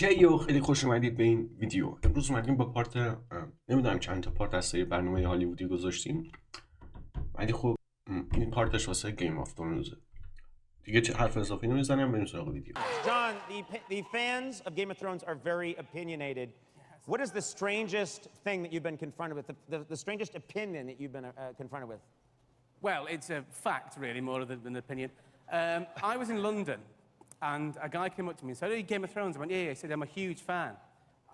چه خیلی خوش اومدید به این ویدیو. امروز اومدیم با پارت نمیدونم چند تا پارت از سری برنامه هالیوودی گذاشتیم، ولی خب این پارتش واسه گیم آف ترونز. دیگه چه حرف اضافی نمیزنم، بریم سراغ ویدیو. John, the fans of Game of Thrones are very opinionated. What is the strangest thing that you've been confronted with? The strangest opinion that you've been confronted with? Well, it's a fact, really, more than an opinion. I was in London, and a guy came up to me and said, "Oh, you Game of Thrones?" I went, "Yeah." He said, "I'm a huge fan."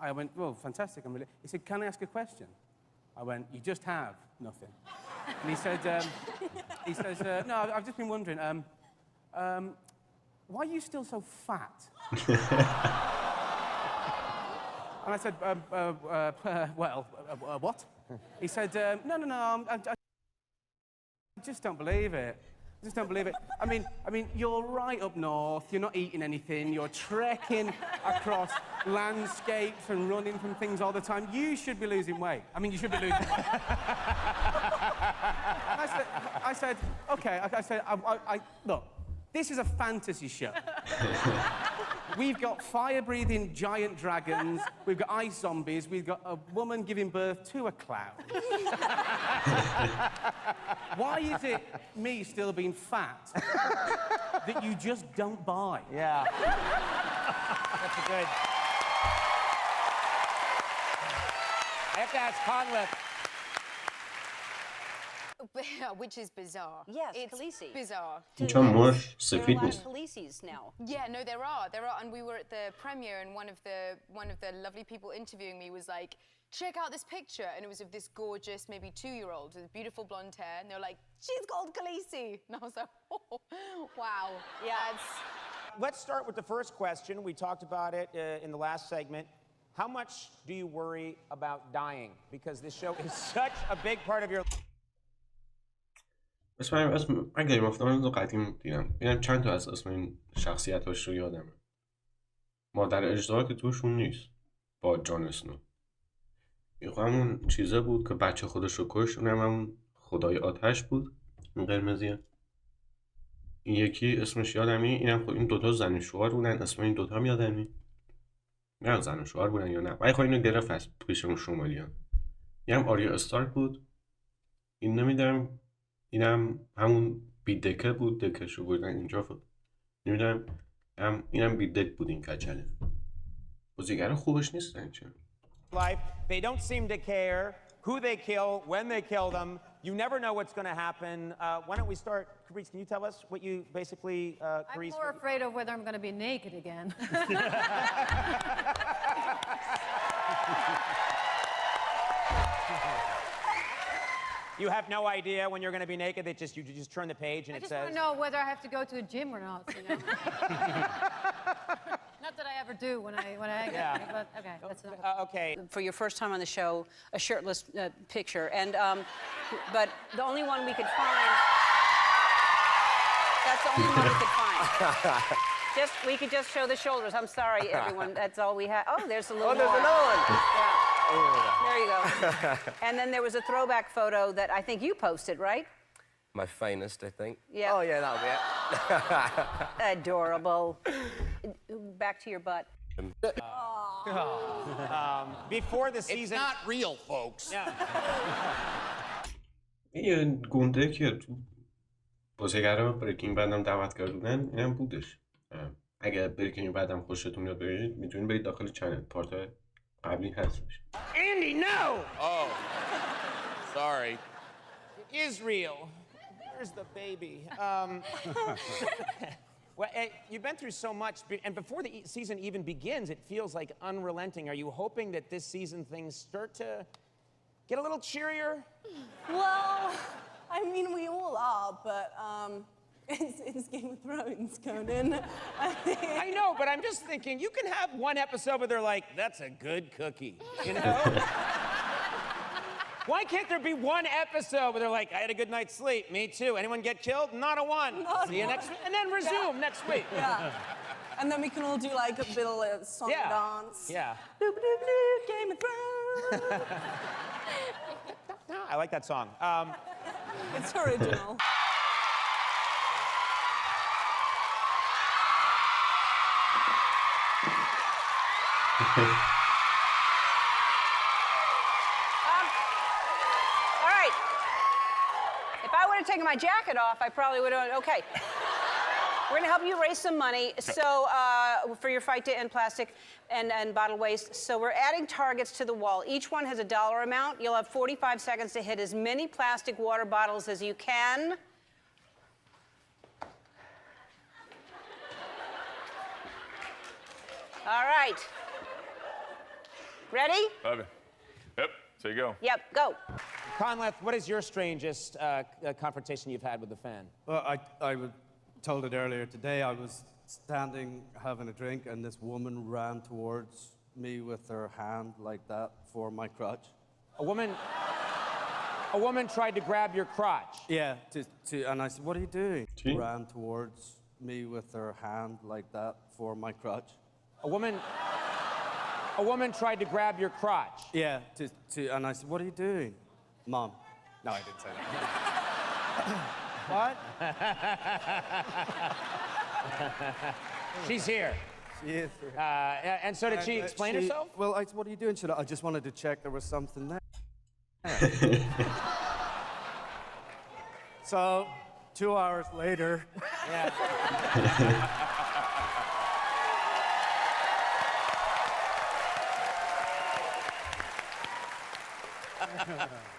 I went, "Well, fantastic." He said, "Can I ask a question?" I went, "You just have nothing." And he says, "No, I've just been wondering, why are you still so fat?" And I said, what? He said, no, I just don't believe it. I just don't believe it. I mean, you're right up north, you're not eating anything, you're trekking across landscapes and running from things all the time. You should be losing weight. I mean, you should be losing weight. I said, okay, look, this is a fantasy show. We've got fire-breathing giant dragons, we've got ice zombies, we've got a woman giving birth to a cloud. Why is it me still being fat that you just don't buy? Yeah. That's a good... I have to ask Conleth. Which is bizarre. Yes, it's Khaleesi. Bizarre. چون موش There are a سفید lot of نیست. Khaleesi's now. Yeah, no, there are, and we were at the premiere, and one of the lovely people interviewing me was like, "Check out this picture," and it was of this gorgeous, maybe 2-year-old with beautiful blonde hair, and they were like, "She's called Khaleesi," and I was like, "Oh, wow, yeah." Let's start with the first question. We talked about it in the last segment. How much do you worry about dying? Because this show is such a big part of your... من گیم آف ترونز رو قدیم دیدم چند تا از اسم این شخصیتاش رو یادمه. مادر اژدها که توشون نیست با جان اسنو. این همون چیزه بود که بچه خودش رو کشت، اونم همون خدای آتش بود، این قرمزیه. این یکی اسمش یادم نیست، اینم خب این دوتا زن و شوهر بودن، اسم این دوتا هم یادم نیست. نه زن و شوهر بودن یا نه، ولی خب اینو گرفت از پیش اون شمالیان. اینم آریا استارک بود. این نمیدونم، اینم همون بیدکه بود، دکشو بردن اینجا بود. نمیدونم اینم بیدک بود این کچله. بازیگران خوبش نیستن چه؟ life. They don't seem to care who they kill, when they kill them. You never know what's going to happen. Why don't we start? Carice, can you tell us what you basically... Carice, I'm more afraid of whether I'm going to be naked again. You have no idea when you're going to be naked. You just turn the page and it says... I just want to know whether I have to go to a gym or not, you know? Not that I ever do when I get naked, but okay, that's not... Okay. For your first time on the show, a shirtless picture, and but the only one we could find. That's the only one we could find. We could just show the shoulders. I'm sorry, everyone. That's all we had. Oh, there's a little more. There's another one. Yeah. There you go. And then there was a throwback photo that I think you posted, right? My finest, I think. Yeah. Oh, yeah, that'll be it. Adorable. Back to your butt. Before the season... It's not real, folks. Yeah. این گنده که تو بازیگران بریکینگ بدم دعوت کردن اینم بودش. اگر بریکینگ بدم خوشتون میاد برید میتونید برید داخل چنل پارت قبلی هستش. Andy, no! Oh, sorry. Israel. Where's the baby? Well, you've been through so much, and before the season even begins, it feels like unrelenting. Are you hoping that this season things start to get a little cheerier? Well, I mean, we all are, but it's Game of Thrones, Conan. I know, but I'm just thinking, you can have one episode where they're like, "That's a good cookie," you know? Why can't there be one episode where they're like, "I had a good night's sleep, me too. Anyone get killed? Not a one. See you next week," and then resume next week. Yeah. And then we can all do like a little song and dance. Yeah. Bloop, bloop, bloop, Game of Thrones. I like that song. It's original. All right. If I would have taken my jacket off, I probably would have. Okay. We're going to help you raise some money for your fight to end plastic and bottle waste. So we're adding targets to the wall. Each one has a dollar amount. You'll have 45 seconds to hit as many plastic water bottles as you can. All right. Ready? Love it. Yep, so you go. Yep, go. Conleth, what is your strangest confrontation you've had with a fan? Well, I was told it earlier today. I was standing having a drink, and this woman ran towards me with her hand like that for my crotch. A woman tried to grab your crotch. Yeah, and I said, "What are you doing?" Gee. Ran towards me with her hand like that for my crotch. A woman tried to grab your crotch. Yeah, and I said, "What are you doing, Mom?" No, I didn't say that. What? She's here. She is. And so did she explain herself? Well, I said, "What are you doing?" She said, "I just wanted to check there was something there." So, 2 hours later. Yeah.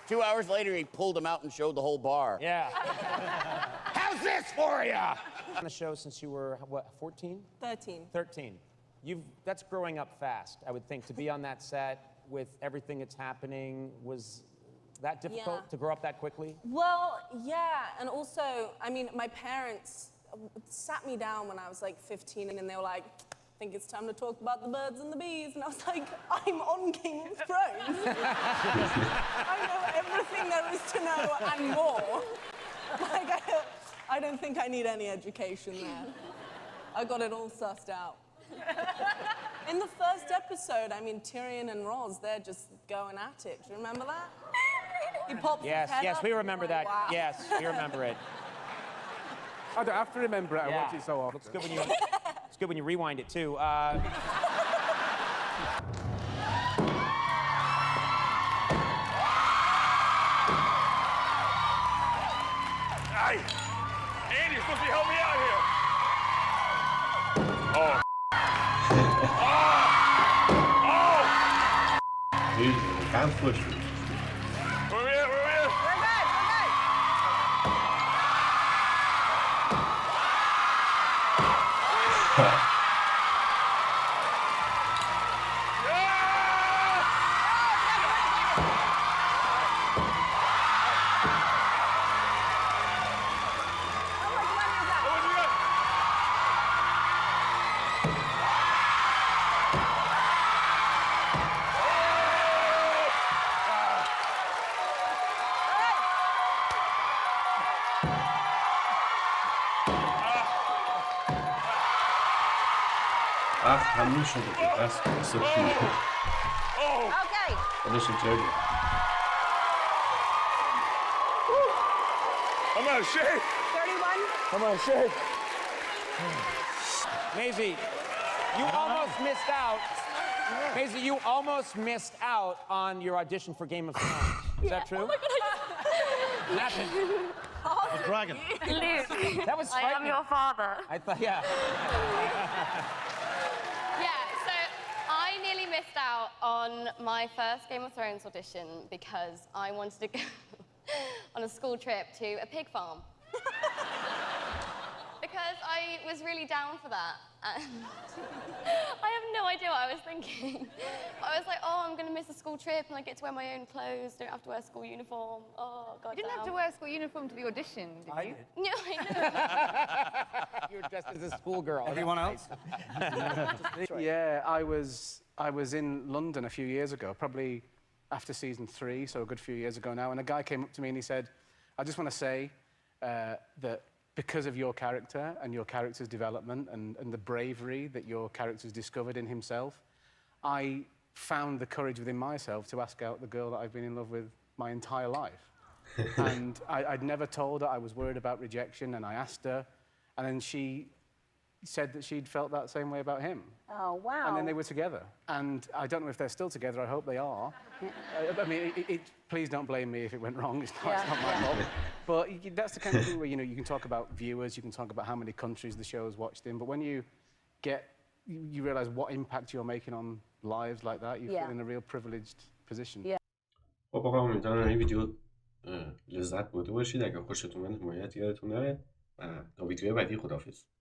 2 hours later, he pulled him out and showed the whole bar. Yeah. How's this for you? On the show since you were, what, 14? 13. 13. That's growing up fast, I would think. To be on that set with everything that's happening, was that difficult to grow up that quickly? Well, yeah, and also, I mean, my parents sat me down when I was like 15, and they were like, "I think it's time to talk about the birds and the bees," and I was like, "I'm on Game of Thrones. I know everything there is to know and more. Like, I don't think I need any education there. I got it all sussed out." In the first episode, I mean, Tyrion and Ros, they're just going at it. Do you remember that? He pops his head Yes, up, we and remember you're like, that. wow. Yes, we remember it. I don't have to remember it. I watch it so often. It's good when you rewind it too. Hey, Andy, you're supposed to be helping me out here. Oh. Dude, can't push me. Where we at? Where we at? We're good, we're good. همون شده بود بس سپید Okay. خودش اینطوری I'm out of shape. 31. I'm out of shape. Maisie, you almost missed out. Maisie, you almost missed out on your audition for Game of Thrones. Is that true? Oh my God, Nothing. The dragon. Luke, That was I am frightening. your father. I thought, yeah. Yeah, so I nearly missed out on my first Game of Thrones audition because I wanted to go on a school trip to a pig farm. Because I was really down for that. And I have no idea what I was thinking. I was like, oh, I'm going to miss a school trip and I get to wear my own clothes, don't have to wear a school uniform. Oh, God. You didn't have to wear a school uniform to the audition, did you? No, I know. You were dressed as a schoolgirl. Everyone else? Yeah, I was in London a few years ago, probably after season 3, so a good few years ago now, and a guy came up to me and he said, "I just want to say that because of your character and your character's development and the bravery that your character's discovered in himself, I found the courage within myself to ask out the girl that I've been in love with my entire life." And I'd never told her. I was worried about rejection, and I asked her, and then she said that she'd felt that same way about him. Oh, wow. And then they were together. And I don't know if they're still together. I hope they are. I mean, please don't blame me if it went wrong. It's not my fault. But that's the kind of thing where, you know, you can talk about viewers, you can talk about how many countries the show is watched in, but when you realise what impact you're making on lives like that, you feel in a real privileged position. خب آقا امیدوارم این ویدیو لذت برده باشید. اگر خوشتون اومد حمایت یادتون نره و تا ویدیو بعدی خداحافظ.